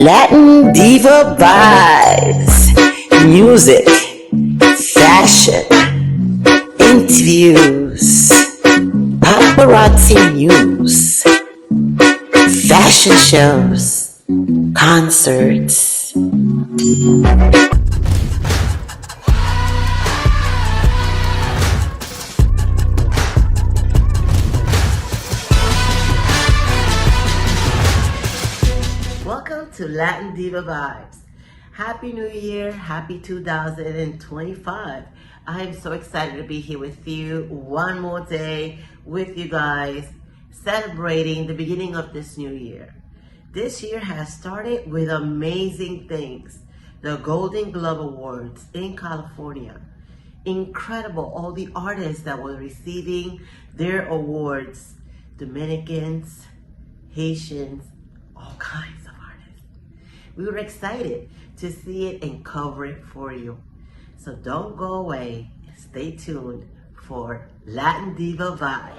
Latin Diva vibes, music, fashion, interviews, paparazzi news, fashion shows, concerts. Welcome to Latin Diva Vibes. Happy New Year, happy 2025. I am so excited to be here with you one more day with you guys, celebrating the beginning of this new year. This year has started with amazing things. The Golden Globe Awards in California. Incredible, all the artists that were receiving their awards. Dominicans, Haitians, all kinds of artists. We were excited to see it and cover it for you. So don't go away. Stay tuned for Latin Diva Vibes.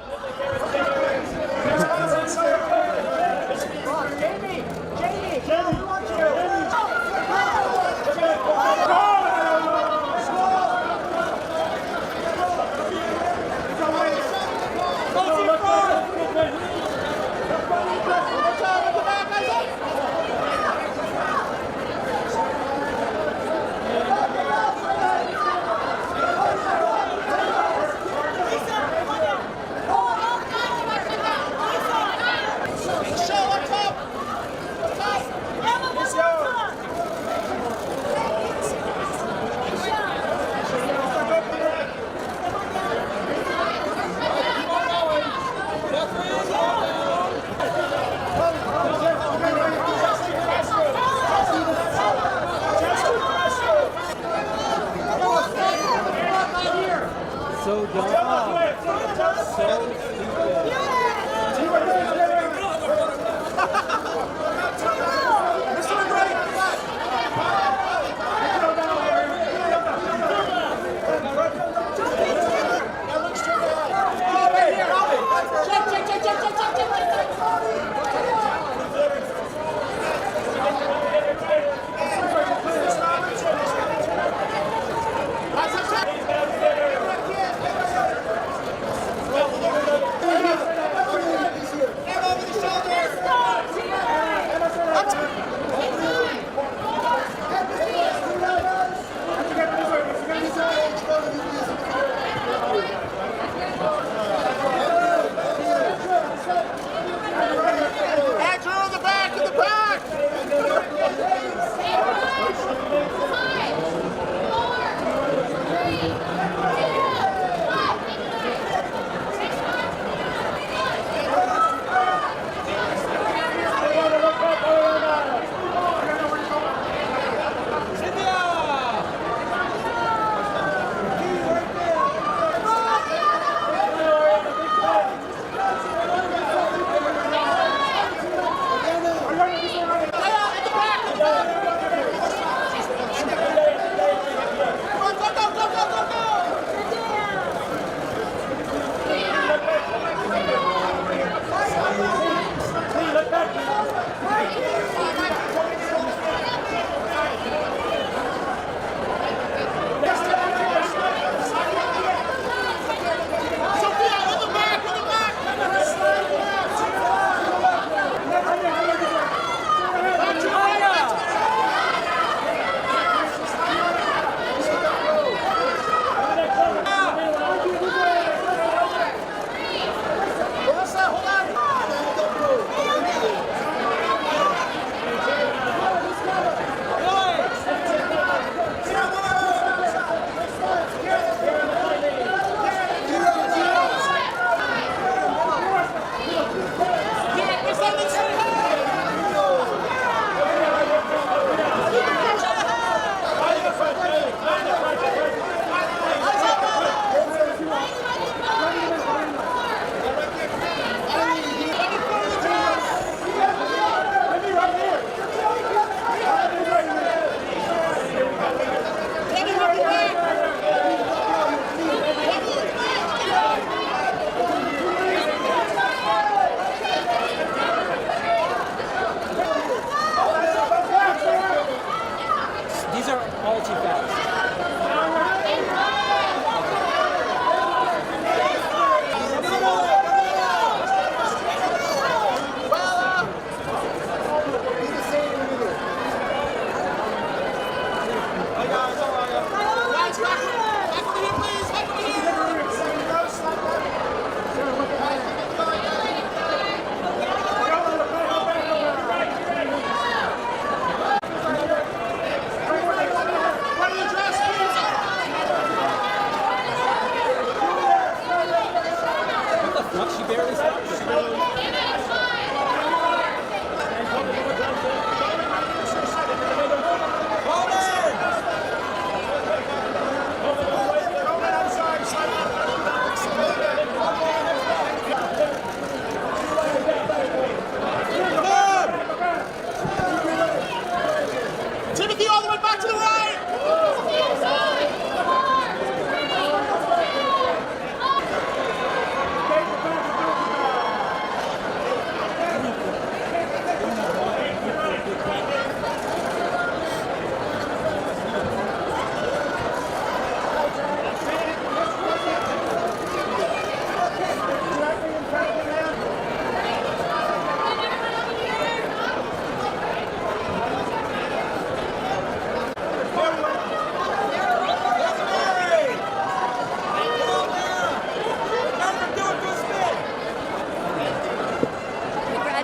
Timothy, all the way back to the right!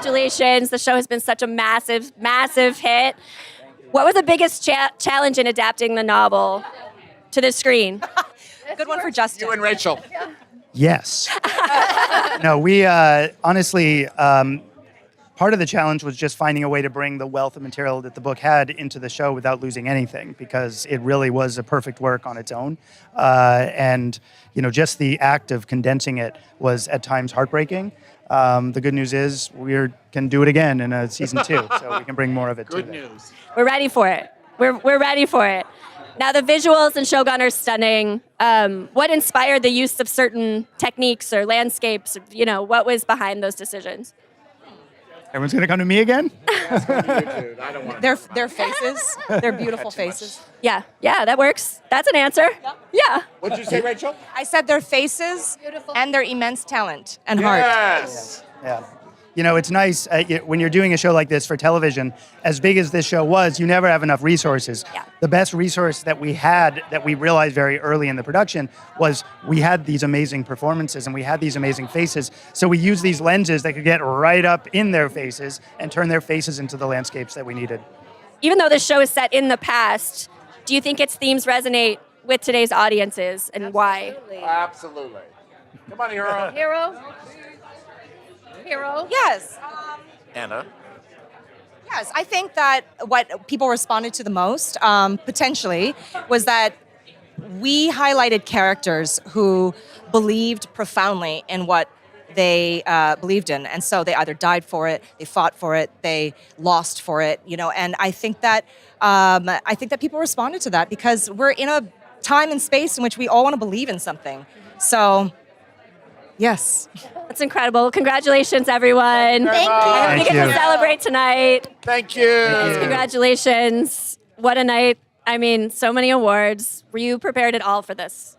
Congratulations. The show has been such a massive, massive hit. What was the biggest challenge in adapting the novel to the screen? Good one for Justin. You and Rachel. Yes. No, we honestly, part of the challenge was just finding a way to bring the wealth of material that the book had into the show without losing anything, because it really was a perfect work on its own. And, you know, just the act of condensing it was at times heartbreaking. The good news is we can do it again in a season 2, so we can bring more of it. Good news. We're ready for it. We're ready for it. Now, the visuals in Shogun are stunning. What inspired the use of certain techniques or landscapes? You know, what was behind those decisions? Everyone's going to come to me again? I don't want Their faces, their beautiful faces. Yeah, that works. That's an answer. Yeah. What did you say, Rachel? I said their faces and their immense talent and heart. Yes. Yeah. You know, it's nice when you're doing a show like this for television, as big as this show was, you never have enough resources. Yeah. The best resource that we had, that we realized very early in the production, was we had these amazing performances and we had these amazing faces. So we used these lenses that could get right up in their faces and turn their faces into the landscapes that we needed. Even though the show is set in the past, do you think its themes resonate with today's audiences, and why? Absolutely. Come on, hero. Hero? Yes. Anna. Yes, I think that what people responded to the most, potentially, was that we highlighted characters who believed profoundly in what they believed in, and so they either died for it, they fought for it, they lost for it, you know. And I think that people responded to that because we're in a time and space in which we all want to believe in something. So, yes. That's incredible. Congratulations, everyone. Thank you. I hope you get to celebrate tonight. Thank you. Congratulations. What a night. I mean, so many awards. Were you prepared at all for this?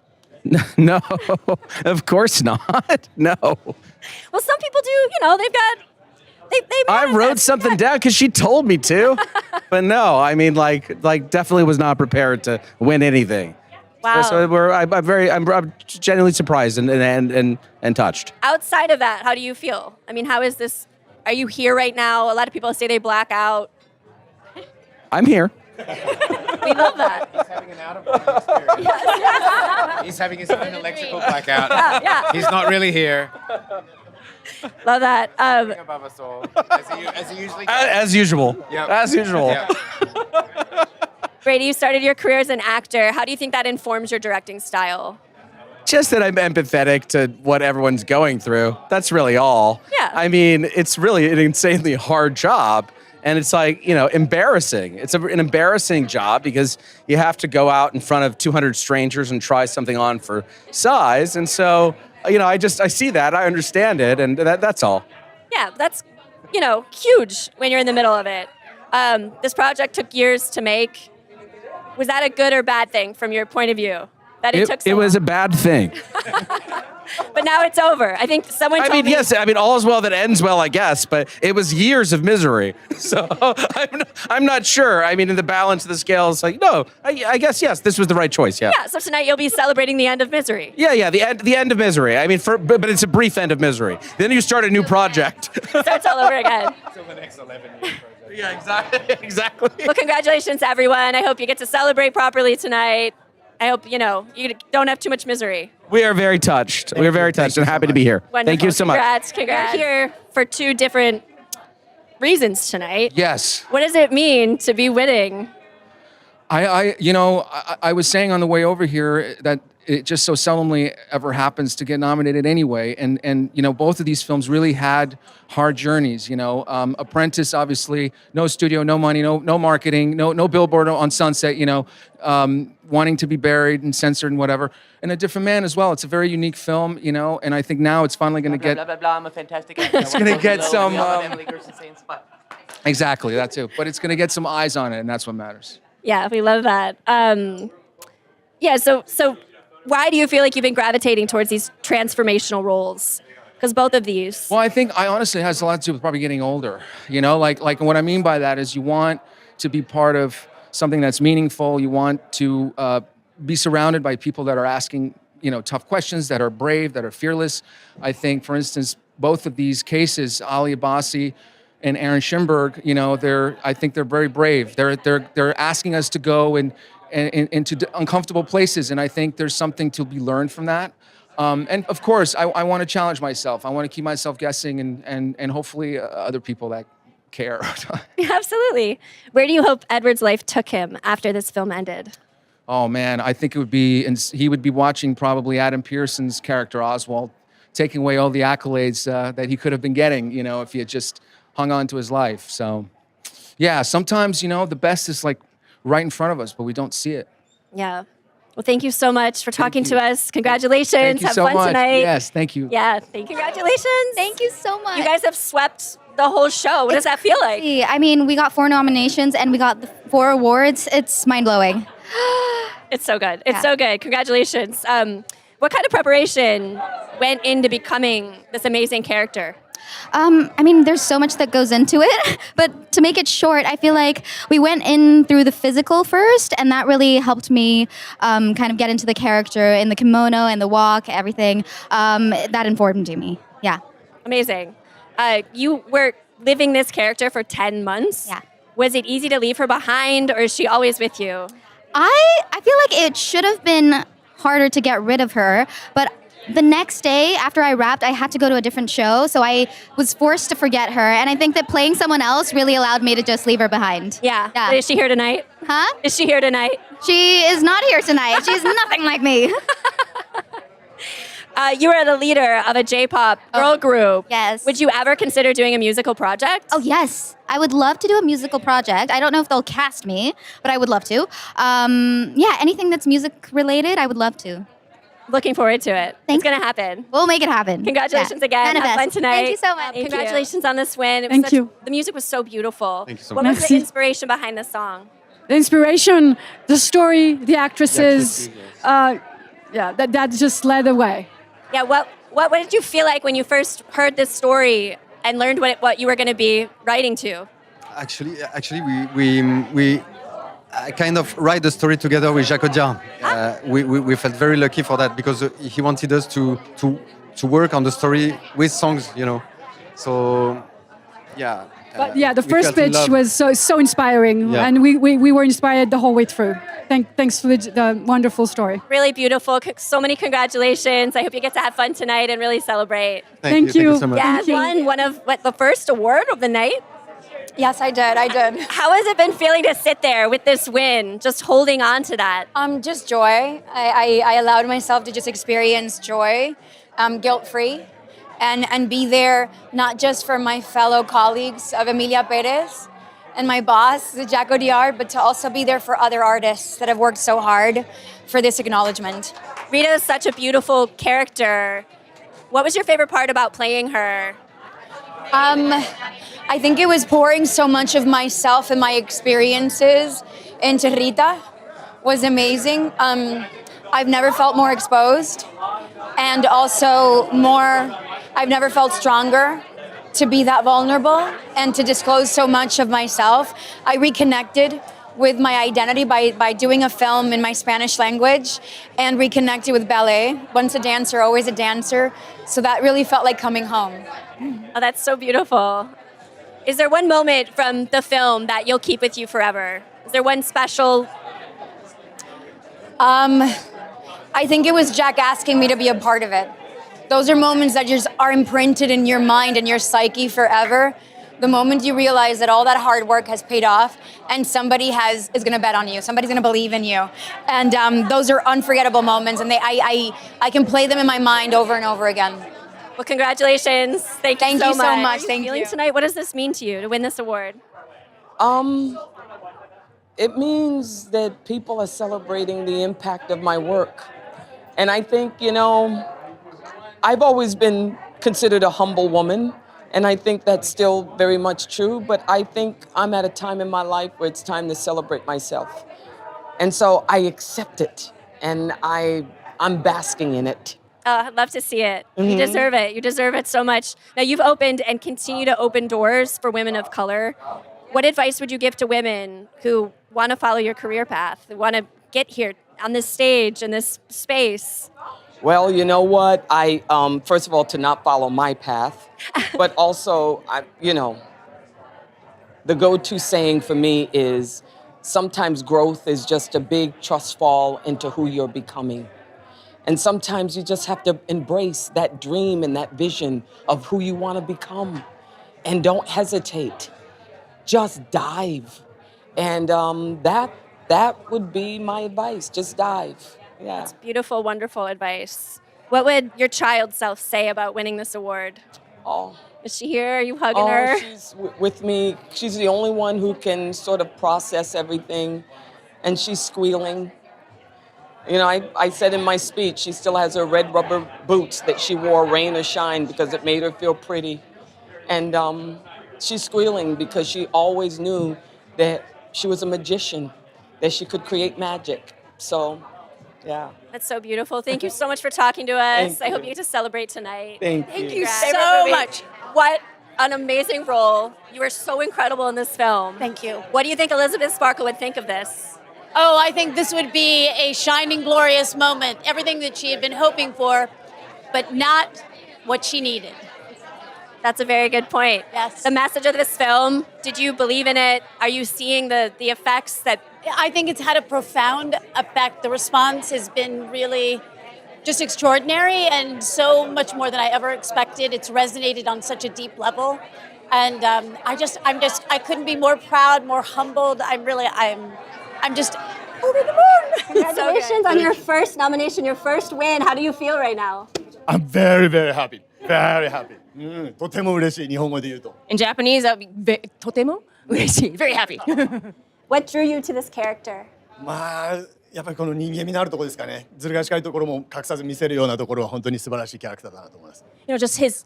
No, of course not. No. Well, some people do, you know, they I wrote something down because she told me to. But no, I mean, like definitely was not prepared to win anything. Wow. So I'm genuinely surprised and touched. Outside of that, how do you feel? I mean, how is this? Are you here right now? A lot of people say they black out. I'm here. We love that. He's having an out-of-body experience. He's having his own electrical blackout. Yeah. He's not really here. Love that. Above us all, as he usually does. As usual. Yep. As usual. Yep. Brady, you started your career as an actor. How do you think that informs your directing style? Just that I'm empathetic to what everyone's going through. That's really all. Yeah. I mean, it's really an insanely hard job. And it's like, you know, embarrassing. It's an embarrassing job because you have to go out in front of 200 strangers and try something on for size. And so, you know, I see that, I understand it, and that's all. Yeah, that's, you know, huge when you're in the middle of it. This project took years to make. Was that a good or bad thing from your point of view? That it took so It was a long? bad thing. But now it's over. I think someone told me. Yes, I mean, all is well that ends well, I guess, but it was years of misery. So I'm not sure. I mean, in the balance of the scale, it's like, no, I guess, yes, this was the right choice, yeah. Yeah, so tonight you'll be celebrating the end of misery. Yeah, the end of misery. I mean, but it's a brief end of misery. Then you start a new project. Starts all over again. Till the next 11 years. Yeah, exactly. Well, congratulations, everyone. I hope you get to celebrate properly tonight. I hope, you know, you don't have too much misery. We are very touched. We are very touched and happy to be here. Wonderful. Thank you so much. Congrats. You're here for two different reasons tonight. Yes. What does it mean to be winning? I was saying on the way over here that it just so seldomly ever happens to get nominated anyway. And both of these films really had hard journeys. Apprentice, obviously, no studio, no money, no marketing, no billboard on Sunset. Wanting to be buried and censored and whatever. And A Different Man as well. It's a very unique film. And I think now it's finally going to get. Blah blah blah. I'm a fantastic actor. It's going to get some. Emily Gerson saying spot. Exactly, that too. But it's going to get some eyes on it, and that's what matters. Yeah, we love that. So why do you feel like you've been gravitating towards these transformational roles? Because both of these. Well, I think honestly it has a lot to do with probably getting older. Like what I mean by that is you want to be part of something that's meaningful. You want to be surrounded by people that are asking, tough questions, that are brave, that are fearless. I think, for instance, both of these cases, Ali Abbasi and Aaron Schimberg, I think they're very brave. They're asking us to go into uncomfortable places, and I think there's something to be learned from that. And of course, I want to challenge myself. I want to keep myself guessing, and hopefully other people that care. Absolutely. Where do you hope Edward's life took him after this film ended? Oh man, I think he would be watching probably Adam Pearson's character Oswald, taking away all the accolades that he could have been getting, if he had just hung on to his life. So, yeah, sometimes, the best is like right in front of us, but we don't see it. Yeah. Well, thank you so much for talking to us. Congratulations. Thank you Have so fun much. tonight. Yes, thank you. Yeah, congratulations. Thank you so much. You guys have swept the whole show. What does that feel like? I mean, we got 4 nominations and we got the 4 awards. It's mind-blowing. It's so good. It's so good. Congratulations. What kind of preparation went into becoming this amazing character? I mean, there's so much that goes into it, but to make it short, I feel like we went in through the physical first, and that really helped me kind of get into the character in the kimono and the walk, everything. That informed me. Yeah. Amazing. You were living this character for 10 months. Yeah. Was it easy to leave her behind, or is she always with you? I feel like it should have been harder to get rid of her, but the next day after I wrapped, I had to go to a different show, so I was forced to forget her, and I think that playing someone else really allowed me to just leave her behind. Yeah. But is she here tonight? Huh? Is she here tonight? She is not here tonight. She's nothing like me. You were the leader of a J-pop girl group. Yes. Would you ever consider doing a musical project? Oh, yes. I would love to do a musical project. I don't know if they'll cast me, but I would love to. Yeah, anything that's music related, I would love to. Looking forward to it. Thanks. It's going to happen. We'll make it happen. Congratulations Yeah. again. Manifest. Have fun tonight. Thank you so much. Congratulations on this win. It was Thank you. The music was so beautiful. Thank you so What much. was the Merci. inspiration behind the song? The inspiration, the story, the actresses, that just led the way. Yeah, what did you feel like when you first heard this story and learned what you were going to be writing to? Actually, we kind of write the story together with Jacques Audiard. We felt very lucky for that because he wanted us to work on the story with songs, So, yeah. But yeah, the we first fell in pitch love. was so inspiring, Yeah. and we were inspired the whole way through. Thanks for the wonderful story. Really beautiful. So many congratulations. I hope you get to have fun tonight and really celebrate. Thank you so much. Yeah, Thank you. won one of the first award of the night. Yes, I did. How has it been feeling to sit there with this win, just holding on to that? Just joy. I allowed myself to just experience joy, guilt-free, and be there not just for my fellow colleagues of Emilia Perez and my boss, Jacques Audiard, but to also be there for other artists that have worked so hard for this acknowledgement. Rita is such a beautiful character. What was your favorite part about playing her? I think it was pouring so much of myself and my experiences into Rita was amazing. I've never felt more exposed, and also I've never felt stronger to be that vulnerable and to disclose so much of myself. I reconnected with my identity by doing a film in my Spanish language and reconnected with ballet. Once a dancer, always a dancer. So that really felt like coming home. Oh, that's so beautiful. Is there one moment from the film that you'll keep with you forever? Is there one special? I think it was Jack asking me to be a part of it. Those are moments that just are imprinted in your mind and your psyche forever. The moment you realize that all that hard work has paid off and somebody is going to bet on you, somebody's going to believe in you. And those are unforgettable moments, and I can play them in my mind over and over again. Well, congratulations. Thank you so much. so much. How are you Thank feeling you. tonight? What does this mean to you to win this award? It means that people are celebrating the impact of my work. And I think, I've always been considered a humble woman, and I think that's still very much true, but I think I'm at a time in my life where it's time to celebrate myself. And so I accept it, and I'm basking in it. I'd love to see it. You deserve it. You deserve it so much. Now, you've opened and continue to open doors for women of color. What advice would you give to women who want to follow your career path, who want to get here on this stage, in this space? Well, you know what? First of all, to not follow my path, but also, the go-to saying for me is sometimes growth is just a big trust fall into who you're becoming. And sometimes you just have to embrace that dream and that vision of who you want to become. And don't hesitate. Just dive. And that would be my advice. Just dive. Yeah. That's beautiful, wonderful advice. What would your child self say about winning this award? Oh. Is she here? Are you hugging her? She's with me. She's the only one who can sort of process everything. And she's squealing. I said in my speech, she still has her red rubber boots that she wore rain or shine because it made her feel pretty. And she's squealing because she always knew that she was a magician, that she could create magic. So, yeah. That's so beautiful. Thank you so much for talking to us. I hope you get to celebrate tonight. Thank you you so much. What an amazing role. You are so incredible in this film. Thank you. What do you think Elizabeth Sparkle would think of this? Oh, I think this would be a shining, glorious moment. Everything that she had been hoping for, but not what she needed. That's a very good point. Yes. The message of this film, did you believe in it? Are you seeing the effects that... I think it's had a profound effect. The response has been really just extraordinary and so much more than I ever expected. It's resonated on such a deep level. And I couldn't be more proud, more humbled. I'm just over the moon. Congratulations on your first nomination, your first win. How do you feel right now? I'm very, very happy. Very happy. とても嬉しい、日本語で言うと。In Japanese, that would be とても嬉しい. Very happy. What drew you to this character? まあ、やっぱりこの人間味のあるところですかね。ずる賢いところも隠さず見せるようなところは本当に素晴らしいキャラクターだなと思います。Just his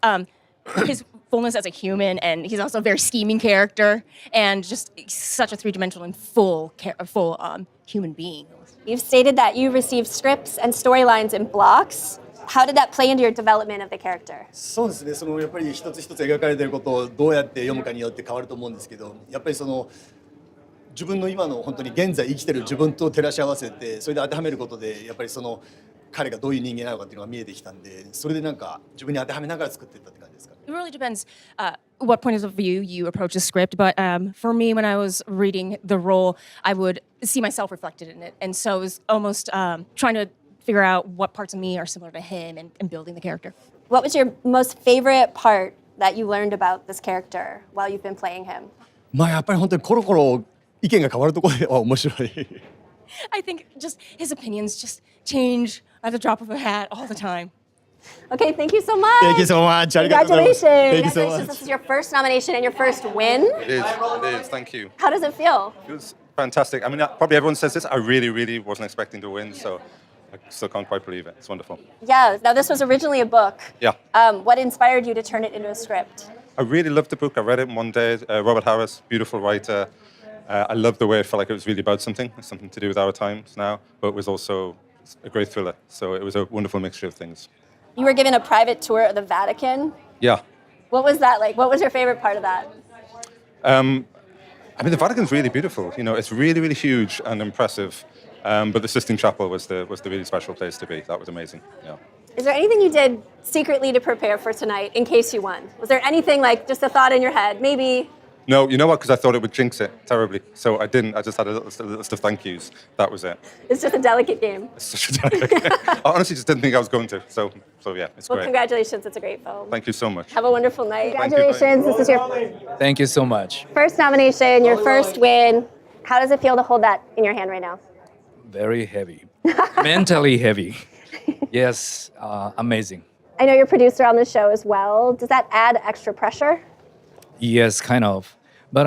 fullness as a human, and he's also a very scheming character, and just such a three-dimensional and full human being. You've stated that you received scripts and storylines in blocks. How did that play into your development of the character? そうですね。やっぱり一つ一つ描かれていることをどうやって読むかによって変わると思うんですけど、やっぱり自分の今の本当に現在生きてる自分と照らし合わせて、それで当てはめることでやっぱり彼がどういう人間なのかっていうのが見えてきたんで、それでなんか自分に当てはめながら作っていったって感じですかね。It really depends what point of view you approach the script, but for me, when I was reading the role, I would see myself reflected in it, and so it was almost trying to figure out what parts of me are similar to him and building the character. What was your most favorite part that you learned about this character while you've been playing him? まあやっぱり本当にコロコロ意見が変わるところでは面白い。I think just his opinions just change at the drop of a hat all the time. Okay, thank you so much. Thank you so much. Congratulations. Thank you so Congratulations. much. This is your first nomination and your first win. It is. Thank you. How does it feel? It was fantastic. I mean, probably everyone says this. I really, really wasn't expecting to win, so I still can't quite believe it. It's wonderful. Yeah, now this was originally a book. Yeah. What inspired you to turn it into a script? I really loved the book. I read it in one day. Robert Harris, beautiful writer. I loved the way it felt like it was really about something to do with our times now, but it was also a great thriller. So it was a wonderful mixture of things. You were given a private tour of the Vatican. Yeah. What was that like? What was your favorite part of that? I mean, the Vatican's really beautiful. It's really, really huge and impressive. But the Sistine Chapel was the really special place to be. That was amazing. Yeah. Is there anything you did secretly to prepare for tonight in case you won? Was there anything like just a thought in your head? Maybe No, you know what? Because I thought it would jinx it terribly. So I didn't. I just had a list of thank yous. That was it. It's just a delicate game. I honestly just didn't think I was going to. So yeah, it's Well, great. congratulations. It's a great film. Thank you so much. Have a wonderful night. Thank you. Congratulations. This is your Thank you so much. first nomination, your first win. How does it feel to hold that in your hand right now? Very heavy. Mentally heavy. Yes, amazing. I know you're producer on the show as well. Does that add extra pressure? Yes, kind of. But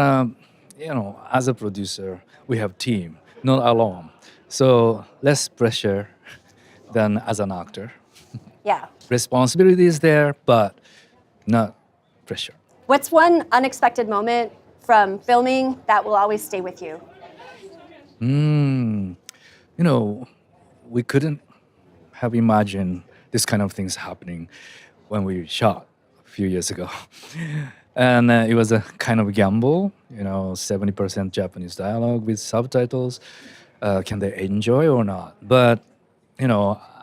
as a producer, we have team, not alone. So less pressure than as an actor. Yeah. Responsibility is there, but not pressure. What's one unexpected moment from filming that will always stay with you? We couldn't have imagined this kind of things happening when we shot a few years ago. And it was a kind of gamble, 70% Japanese dialogue with subtitles. Can they enjoy or not? But,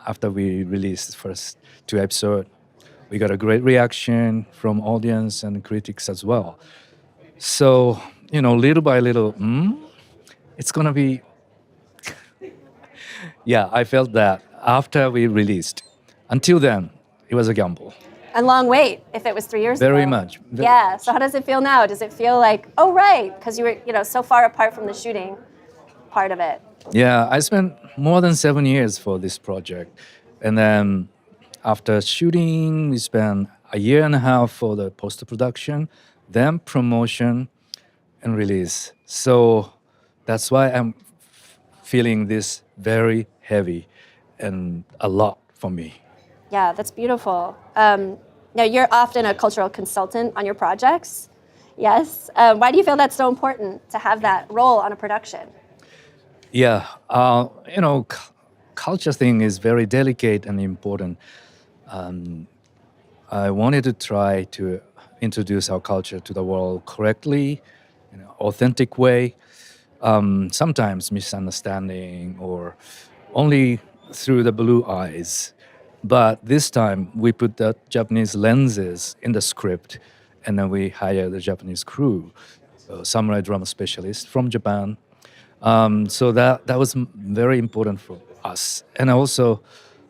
after we released the first 2 episodes, we got a great reaction from audience and critics as well. So, little by little, it's going to be... Yeah, I felt that after we released. Until then, it was a gamble. A long wait if it was 3 years ago. Very much. Yeah. So how does it feel now? Does it feel like, oh, right, because you were, so far apart from the shooting part of it? Yeah, I spent more than 7 years for this project. And then after shooting, we spent a year and a half for the post-production, then promotion and release. So that's why I'm feeling this very heavy and a lot for me. Yeah, that's beautiful. Now, you're often a cultural consultant on your projects. Yes. Why do you feel that's so important to have that role on a production? Yeah, culture thing is very delicate and important. I wanted to try to introduce our culture to the world correctly, in an authentic way. Sometimes misunderstanding or only through the blue eyes. But this time we put the Japanese lenses in the script, and then we hired the Japanese crew, samurai drama specialist from Japan. So that was very important for us. And also,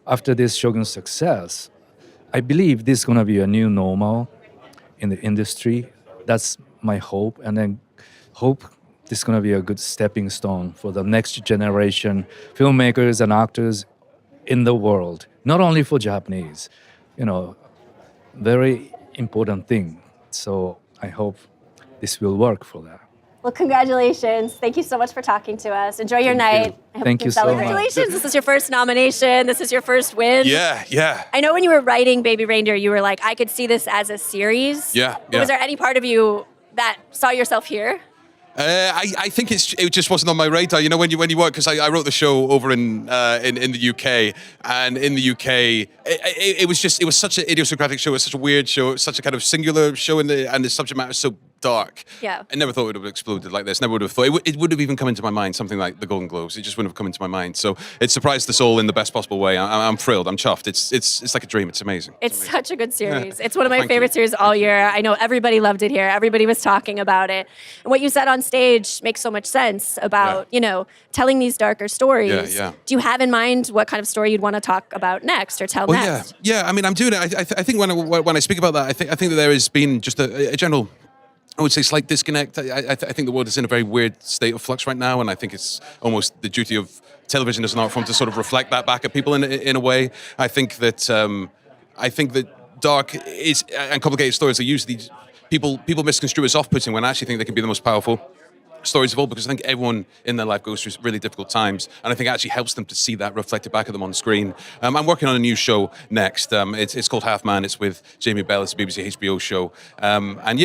after this Shogun's success, I believe this is going to be a new normal in the industry. That's my hope. And then hope this is going to be a good stepping stone for the next generation filmmakers and actors in the world. Not only for Japanese, very important thing. So I hope this will work for that. Well, congratulations. Thank you so much for talking to us. Enjoy your night. I hope Thank you so much. Congratulations. This is your first nomination. This is your first win. Yeah. I know when you were writing Baby Reindeer, you were like, I could see this as a series. Yeah. But was there any part of you that saw yourself here? I think it just wasn't on my radar. When you work, because I wrote the show over in the UK, and in the UK it was such an idiosyncratic show. It was such a weird show. It was such a kind of singular show, and the subject matter is so dark. Yeah. I never thought it would have exploded like this. Never would have thought it would have even come into my mind. Something like the Golden Globes. It just wouldn't have come into my mind. So it surprised us all in the best possible way. I'm thrilled. I'm chuffed. It's like a dream. It's amazing. It's such a good series. It's one of my Thank favorite you. series all year. I know everybody loved it here. Everybody was talking about it. And what you said on stage makes so much sense about, telling these darker stories. Yeah. Do you have in mind what kind of story you'd want to talk about next or tell next? Yeah. I mean, I'm doing it. I think when I speak about that, I think that there has been just a general, I would say, slight disconnect. I think the world is in a very weird state of flux right now, and I think it's almost the duty of television as an art form to sort of reflect that back at people in a way. I think that dark and complicated stories are usually people misconstrue as off-putting when I actually think they can be the most powerful stories of all, because I think everyone in their life goes through really difficult times, and I think it actually helps them to see that reflected back at them on screen. I'm working on a new show next. It's called Half Man. It's with Jamie Bell. It's a BBC HBO show, and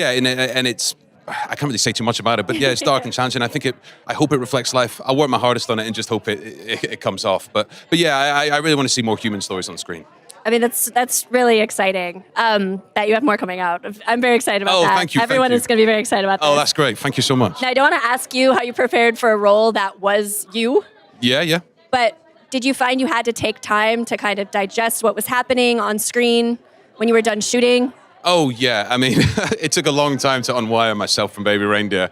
it's. I can't really say too much about it, but yeah, it's dark and challenging. I hope it reflects life. I'll work my hardest on it and just hope it comes off. But yeah, I really want to see more human stories on screen. I mean, that's really exciting that you have more coming out. I'm very excited about that. Thank you. Everyone is going to be very excited about this. Oh, that's great. Thank you so much. Now, I don't want to ask you how you prepared for a role that was you. Yeah. But did you find you had to take time to kind of digest what was happening on screen when you were done shooting? Oh yeah, I mean, it took a long time to unwire myself from Baby Reindeer.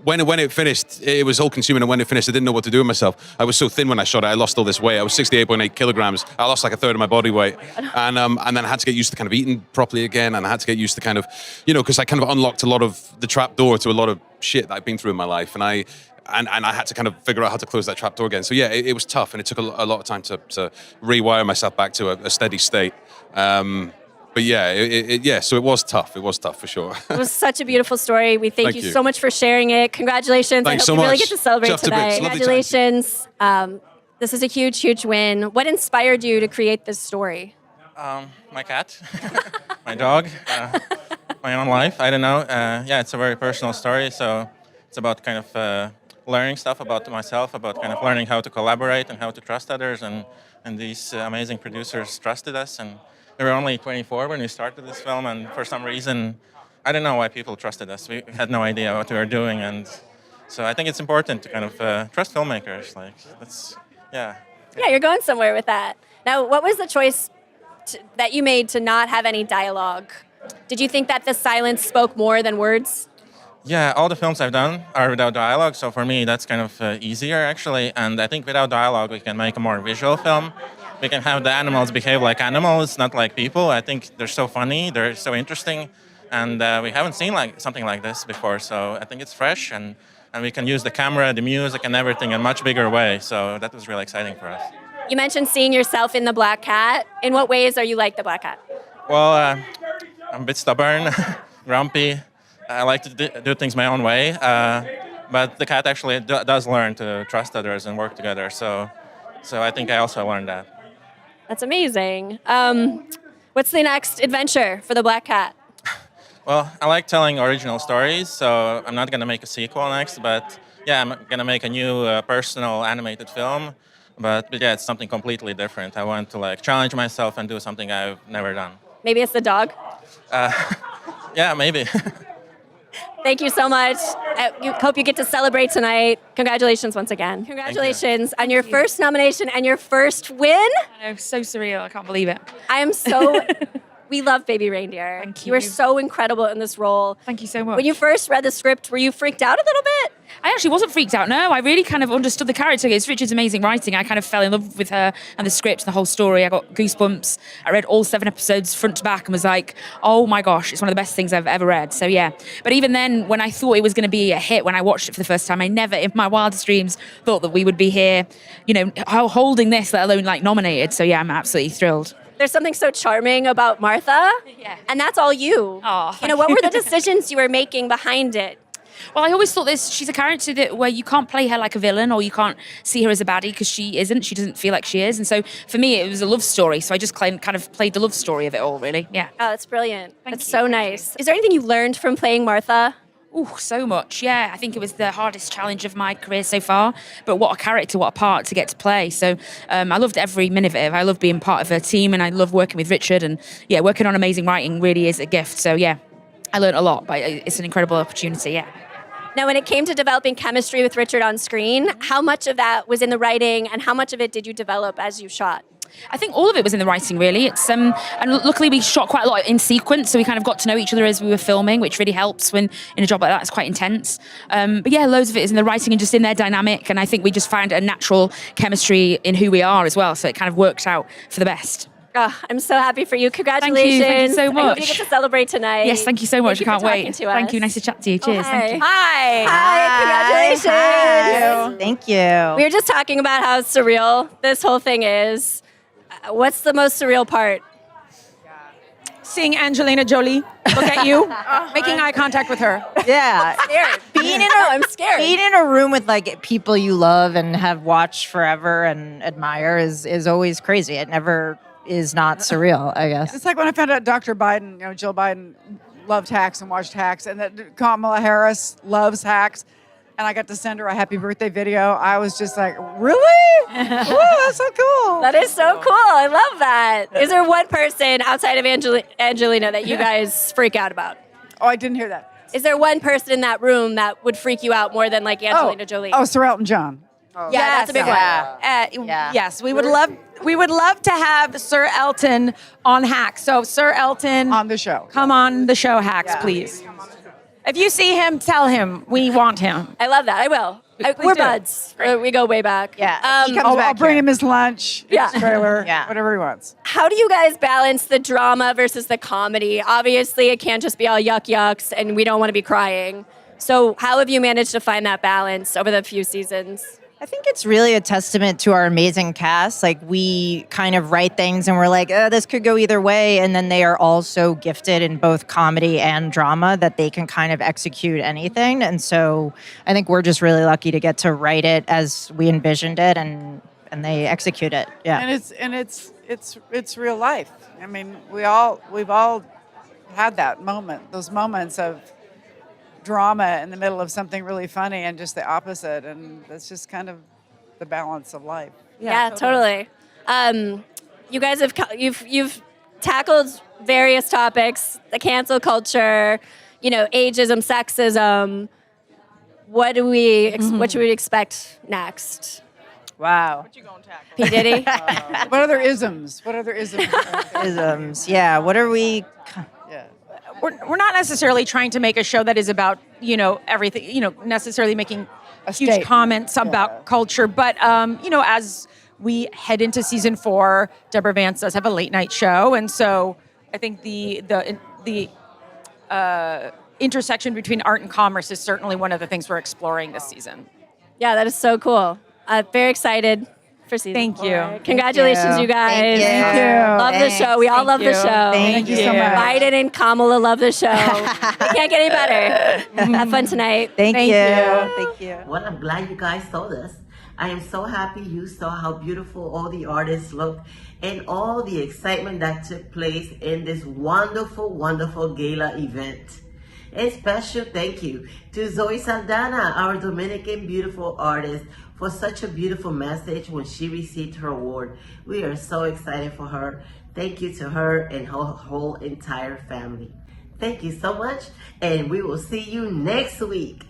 When it finished, it was all consuming, and when it finished, I didn't know what to do with myself. I was so thin when I shot it. I lost all this weight. I was 68.8 kilograms. I lost like a third of my body weight, and then I had to get used to kind of eating properly again, and I had to get used to kind of, because I kind of unlocked a lot of the trap door to a lot of shit that I've been through in my life, and I had to kind of figure out how to close that trap door again. So yeah, it was tough, and it took a lot of time to rewire myself back to a steady state. But yeah, so it was tough. It was tough for sure. It was such a beautiful story. We thank you so much for sharing it. Congratulations. Thanks I hope so you really much. get to celebrate Just a bit. tonight. It's lovely Congratulations. This is a huge, huge win. What inspired you to create this story? My cat, my dog, my own life. I don't know. It's a very personal story. So it's about kind of learning stuff about myself, about kind of learning how to collaborate and how to trust others. And these amazing producers trusted us. And we were only 24 when we started this film. And for some reason, I don't know why people trusted us. We had no idea what we were doing. And so I think it's important to kind of trust filmmakers. Like, yeah, you're going somewhere with that. Now, what was the choice that you made to not have any dialogue? Did you think that the silence spoke more than words? Yeah, all the films I've done are without dialogue, so for me that's kind of easier actually. And I think without dialogue we can make a more visual film. We can have the animals behave like animals, not like people. I think they're so funny, they're so interesting, and we haven't seen something like this before. So I think it's fresh, and we can use the camera, the music, and everything in a much bigger way. So that was really exciting for us. You mentioned seeing yourself in the Black Cat. In what ways are you like the Black Cat? Well, I'm a bit stubborn, grumpy. I like to do things my own way, but the cat actually does learn to trust others and work together. So I think I also learned that. That's amazing. What's the next adventure for the Black Cat? Well, I like telling original stories, so I'm not going to make a sequel next, but yeah, I'm going to make a new personal animated film. But yeah, it's something completely different. I want to challenge myself and do something I've never done. Maybe it's the dog? Yeah, maybe. Thank you so much. I hope you get to celebrate tonight. Congratulations once again. Congratulations on your first nomination and your first win. I know, so surreal. I can't believe it. I am so... We love Baby Reindeer. Thank You are you. so incredible in this role. Thank you so much. When you first read the script, were you freaked out a little bit? I actually wasn't freaked out, no. I really kind of understood the character. It's Richard's amazing writing. I kind of fell in love with her and the script and the whole story. I got goosebumps. I read all 7 episodes front to back and was like, oh my gosh, it's one of the best things I've ever read. So yeah. But even then, when I thought it was going to be a hit, when I watched it for the first time, I never, in my wildest dreams, thought that we would be here, holding this, let alone nominated. So yeah, I'm absolutely thrilled. There's something so charming about Martha, and that's all you. Oh, what were the decisions you were making behind it? Well, I always thought she's a character where you can't play her like a villain or you can't see her as a baddie because she isn't. She doesn't feel like she is. And so for me, it was a love story. So I just kind of played the love story of it all, really. Yeah. Oh, that's brilliant. That's so nice. Is there anything you learned from playing Martha? Oh, so much. Yeah, I think it was the hardest challenge of my career so far. But what a character, what a part to get to play. So I loved every minute of it. I love being part of her team and I love working with Richard. And yeah, working on amazing writing really is a gift. So yeah, I learned a lot, but it's an incredible opportunity, yeah. Now, when it came to developing chemistry with Richard on screen, how much of that was in the writing and how much of it did you develop as you shot? I think all of it was in the writing, really. And luckily we shot quite a lot in sequence, so we kind of got to know each other as we were filming, which really helps when in a job like that. It's quite intense. But yeah, loads of it is in the writing and just in their dynamic. And I think we just found a natural chemistry in who we are as well. So it kind of worked out for the best. Oh, I'm so happy for you. Congratulations. Thank you so much. I hope you get to celebrate tonight. Yes, thank you so much. I can't wait. Thank you. Nice to chat to you. Cheers. Thank you. Hi. Congratulations. Hi. Thank you. We were just talking about how surreal this whole thing is. What's the most surreal part? Seeing Angelina Jolie look at you, making eye contact with her. Yeah. I'm scared. I'm scared. Being in a room with people you love and have watched forever and admire is always crazy. It never is not surreal, I guess. It's like when I found out Dr. Biden, Jill Biden loved Hacks and watched Hacks, and that Kamala Harris loves Hacks, and I got to send her a happy birthday video. I was just like, really? Ooh, that's so cool. That is so cool. I love that. Is there one person outside of Angelina that you guys freak out about? Oh, I didn't hear that. Is there one person in that room that would freak you out more than Angelina Jolie? Oh, Sir Elton John. Yeah, that's a big one. Yes, we would love. we would love to have Sir Elton on Hacks. So Sir Elton on the show. Come on the show, Hacks, please. If you see him, tell him we want him. I love that. I will. We're buds. We go way back. Yeah. I'll bring him his lunch, his trailer, whatever he wants. How do you guys balance the drama versus the comedy? Obviously, it can't just be all yucks, and we don't want to be crying. So how have you managed to find that balance over the few seasons? I think it's really a testament to our amazing cast. Like, we kind of write things and we're like, oh, this could go either way. And then they are all so gifted in both comedy and drama that they can kind of execute anything. And so I think we're just really lucky to get to write it as we envisioned it, and they execute it. Yeah. And it's real life. I mean, we've all had that moment, those moments of drama in the middle of something really funny, and just the opposite, and that's just kind of the balance of life. Yeah, totally. You guys have you've tackled various topics: the cancel culture, ageism, sexism. What should we expect next? Wow. What you gonna tackle? P. Diddy. What other isms? Isms. Yeah. What are we? We're not necessarily trying to make a show that is about, everything, necessarily making huge comments about culture. But, as we head into season 4, Deborah Vance does have a late night show. And so I think the intersection between art and commerce is certainly one of the things we're exploring this season. Yeah, that is so cool. Very excited for season 4. Thank you. Congratulations, you guys. Thank you. Love the show. We all love the show. Thank you so much. Biden and Kamala love the show. We can't get any better. Have fun tonight. Thank you. Well, I'm glad you guys saw this. I am so happy you saw how beautiful all the artists looked and all the excitement that took place in this wonderful, wonderful gala event. A special thank you to Zoe Saldana, our Dominican beautiful artist, for such a beautiful message when she received her award. We are so excited for her. Thank you to her and her whole entire family. Thank you so much, and we will see you next week.